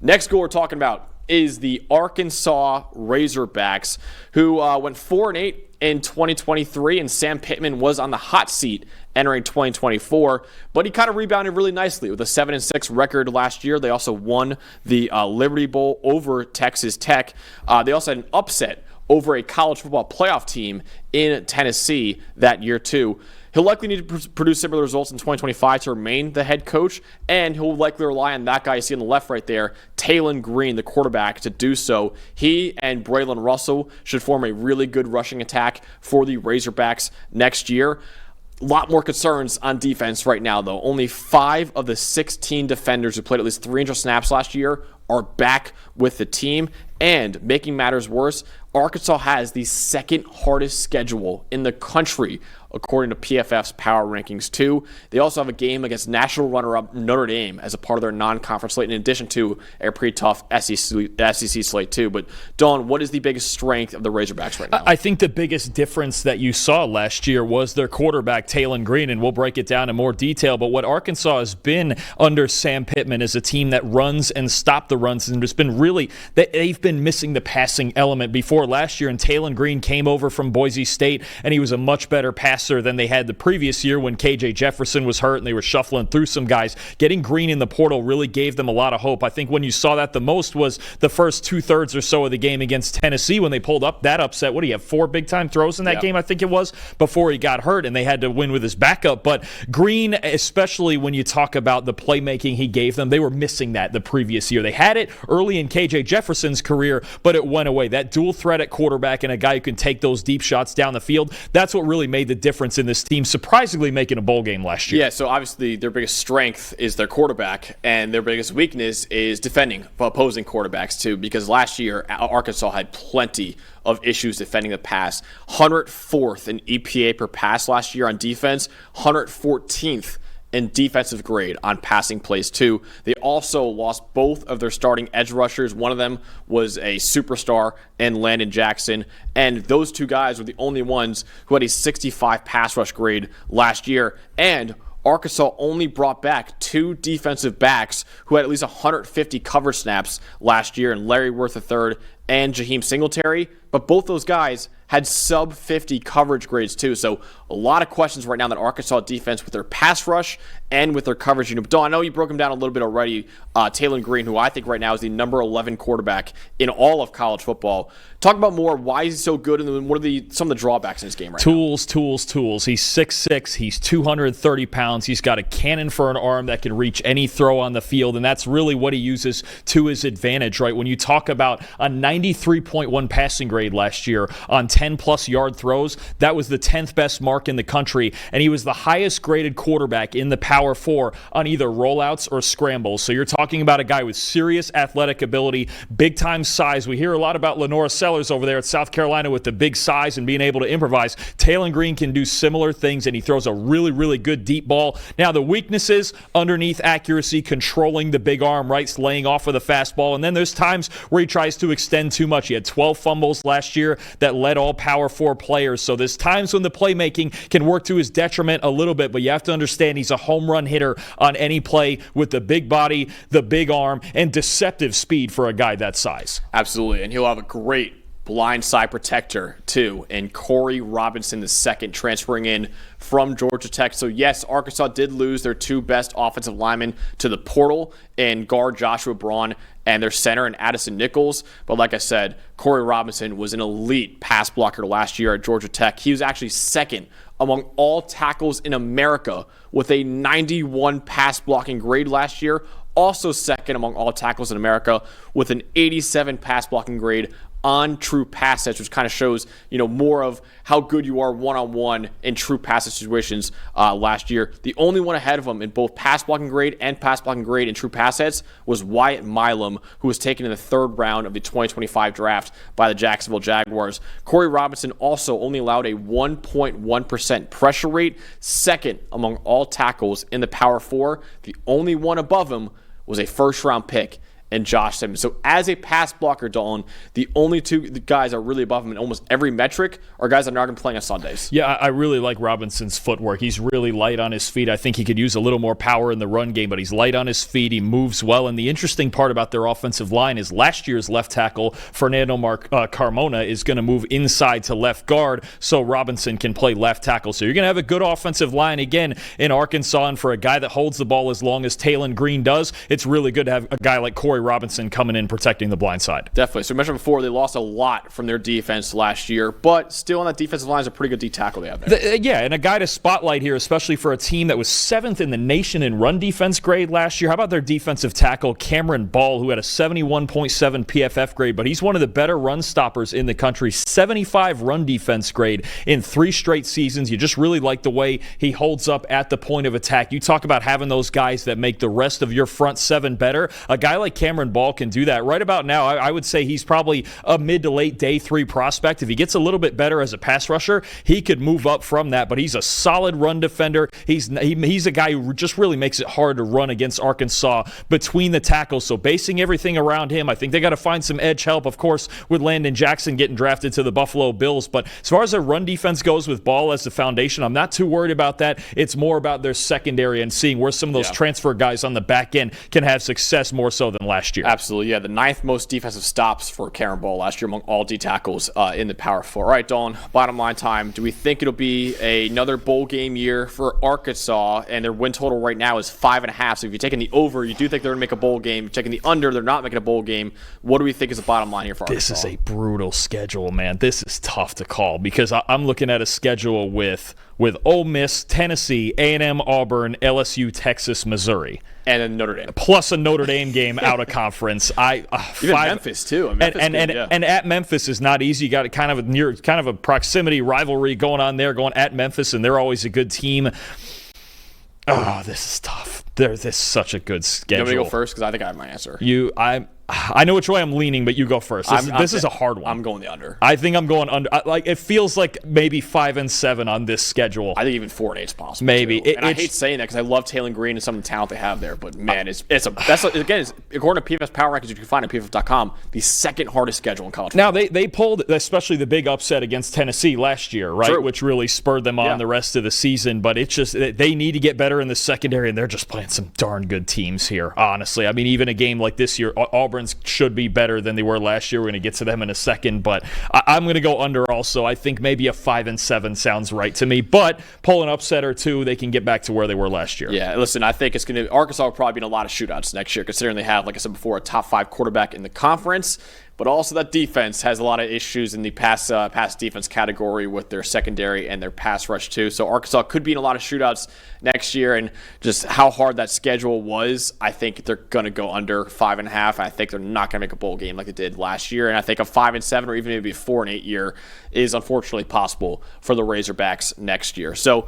Next goal we're talking about is the Arkansas Razorbacks, who went 4-8 in 2023, and Sam Pittman was on the hot seat entering 2024, but he kind of rebounded really nicely with a 7-6 record last year. They also won the Liberty Bowl over Texas Tech. They also had an upset over a college football playoff team in Tennessee that year too. He'll likely need to produce similar results in 2025 to remain the head coach, and he'll likely rely on that guy you see on the left right there, Taylen Green, the quarterback, to do so. He and Braylon Russell should form a really good rushing attack for the Razorbacks next year. A lot more concerns on defense right now, though. Only 5 of the 16 defenders who played at least 300 snaps last year are back with the team. And making matters worse, Arkansas has the second hardest schedule in the country, according to PFF's power rankings, too. They also have a game against national runner-up Notre Dame as a part of their non-conference slate, in addition to a pretty tough SEC slate, too. But, Dawn, what is the biggest strength of the Razorbacks right now? I think the biggest difference that you saw last year was their quarterback, Taylen Green, and we'll break it down in more detail. But what Arkansas has been under Sam Pittman is a team that runs and stop the runs, and it's been really – they've been missing the passing element before last year, and Taylen Green came over from Boise State, and he was a much better passer than they had the previous year when KJ Jefferson was hurt and they were shuffling through some guys. Getting Green in the portal really gave them a lot of hope. I think when you saw that the most was the first 2/3 or so of the game against Tennessee when they pulled up that upset. What do you have, 4 big-time throws in that game, I think it was, before he got hurt, and they had to win with his backup. But Green, especially when you talk about the playmaking he gave them, they were missing that the previous year. They had it early in KJ Jefferson's career, but it went away. That dual threat at quarterback and a guy who can take those deep shots down the field, that's what really made the difference in this team, surprisingly making a bowl game last year. Yeah, so obviously their biggest strength is their quarterback, and their biggest weakness is defending opposing quarterbacks too, because last year Arkansas had plenty of issues defending the pass. 104th in EPA per pass last year on defense, 114th in defensive grade on passing plays too. They also lost both of their starting edge rushers. One of them was a superstar in Landon Jackson, and those two guys were the only ones who had a 65 pass rush grade last year. And Arkansas only brought back 2 defensive backs who had at least 150 cover snaps last year, in Larry Worth III and Jaheim Singletary, but both those guys had sub-50 coverage grades too. So a lot of questions right now that Arkansas defense with their pass rush and with their coverage unit. But Dawn, I know you broke him down a little bit already. Taylen Green, who I think right now is the number 11 quarterback in all of college football. Talk about more why he's so good, and what are some of the drawbacks in his game right now? Tools. He's 6'6", he's 230 pounds. He's got a cannon for an arm that can reach any throw on the field, and that's really what he uses to his advantage, right? When you talk about a 93.1 passing grade last year on 10-plus yard throws, that was the 10th best mark in the country, and he was the highest graded quarterback in the Power 4 on either rollouts or scrambles. So you're talking about a guy with serious athletic ability, big-time size. We hear a lot about Lenora Sellers over there at South Carolina with the big size and being able to improvise. Taylen Green can do similar things, and he throws a really, really good deep ball. Now, the weaknesses, underneath accuracy, controlling the big arm, right, laying off of the fastball, and then there's times where he tries to extend too much. He had 12 fumbles last year that led all Power 4 players. So there's times when the playmaking can work to his detriment a little bit, but you have to understand he's a home run hitter on any play with the big body, the big arm, and deceptive speed for a guy that size. Absolutely, and he'll have a great blindside protector too, and Corey Robinson II transferring in from Georgia Tech. So yes, Arkansas did lose their 2 best offensive linemen to the portal in guard Joshua Braun and their center in Addison Nichols. But like I said, Corey Robinson was an elite pass blocker last year at Georgia Tech. He was actually second among all tackles in America with a 91 pass blocking grade last year. Also second among all tackles in America with an 87 pass blocking grade on true pass sets, which kind of shows, more of how good you are one-on-one in true pass situations last year. The only one ahead of him in both pass blocking grade and pass blocking grade in true pass sets was Wyatt Milam, who was taken in the 3rd round of the 2025 draft by the Jacksonville Jaguars. Corey Robinson also only allowed a 1.1% pressure rate, second among all tackles in the Power 4. The only one above him was a first-round pick and Josh Simmons. So as a pass blocker, Dalton, the only two guys that are really above him in almost every metric are guys that are not going to play on Sundays. Yeah, I really like Robinson's footwork. He's really light on his feet. I think he could use a little more power in the run game, but he's light on his feet. He moves well. And the interesting part about their offensive line is last year's left tackle, Fernando Carmona, is going to move inside to left guard so Robinson can play left tackle. So you're going to have a good offensive line again in Arkansas. And for a guy that holds the ball as long as Taylen Green does, it's really good to have a guy like Corey Robinson coming in protecting the blind side. Definitely. So we mentioned before, they lost a lot from their defense last year, but still on that defensive line is a pretty good D tackle they have there. Yeah, and a guy to spotlight here, especially for a team that was 7th in the nation in run defense grade last year. How about their defensive tackle, Cameron Ball, who had a 71.7 PFF grade, but he's one of the better run stoppers in the country. 75 run defense grade in 3 straight seasons. You just really like the way he holds up at the point of attack. You talk about having those guys that make the rest of your front 7 better. A guy like Cameron Ball can do that. Right about now, I would say he's probably a mid to late day 3 prospect. If he gets a little bit better as a pass rusher, he could move up from that, but he's a solid run defender. He's a guy who just really makes it hard to run against Arkansas between the tackles. So basing everything around him, I think they got to find some edge help, of course, with Landon Jackson getting drafted to the Buffalo Bills. But as far as their run defense goes with Ball as the foundation, I'm not too worried about that. It's more about their secondary and seeing where some of those transfer guys on the back end can have success more so than last year. Absolutely, yeah. The 9th most defensive stops for Cameron Ball last year among all D tackles in the Power 4. All right, Dawn, bottom line time. Do we think it'll be another bowl game year for Arkansas? And their win total right now is 5.5. So if you're taking the over, you do think they're going to make a bowl game. If you're taking the under, they're not making a bowl game. What do we think is the bottom line here for Arkansas? This is a brutal schedule, man. This is tough to call because I'm looking at a schedule with Ole Miss, Tennessee, A&M, Auburn, LSU, Texas, Missouri. And then Notre Dame. Plus a Notre Dame game out of conference. Even Memphis, too. And at Memphis is not easy. You got kind of a proximity rivalry going on there, going at Memphis, and they're always a good team. Oh, this is tough. This is such a good schedule. You want me to go first? Because I think I have my answer. I know which way I'm leaning, but you go first. This is a hard one. I'm going the under. I think I'm going under. It feels like maybe 5-7 on this schedule. I think even 4-8 is possible. Maybe. I hate saying that because I love Taylen Green and some of the talent they have there. But man, it's according to PFF Power Rankings, you can find at PFF.com, the second hardest schedule in college football. Now they pulled especially the big upset against Tennessee last year, right? True. Which really spurred them on the rest of the season. But it's just they need to get better in the secondary, and they're just playing some darn good teams here. Honestly, I mean, even a game like this year, Auburn's should be better than they were last year. We're going to get to them in a second, but I'm going to go under also. I think maybe a 5-7 sounds right to me, but pull an upset or two, they can get back to where they were last year. Yeah, listen, I think Arkansas will probably be in a lot of shootouts next year, considering they have, like I said before, a top 5 quarterback in the conference. But also that defense has a lot of issues in the pass defense category with their secondary and their pass rush too. So Arkansas could be in a lot of shootouts next year, and just how hard that schedule was, I think they're going to go under 5.5. I think they're not going to make a bowl game like they did last year, and I think a 5-7 or even maybe a 4-8 year is unfortunately possible for the Razorbacks next year. So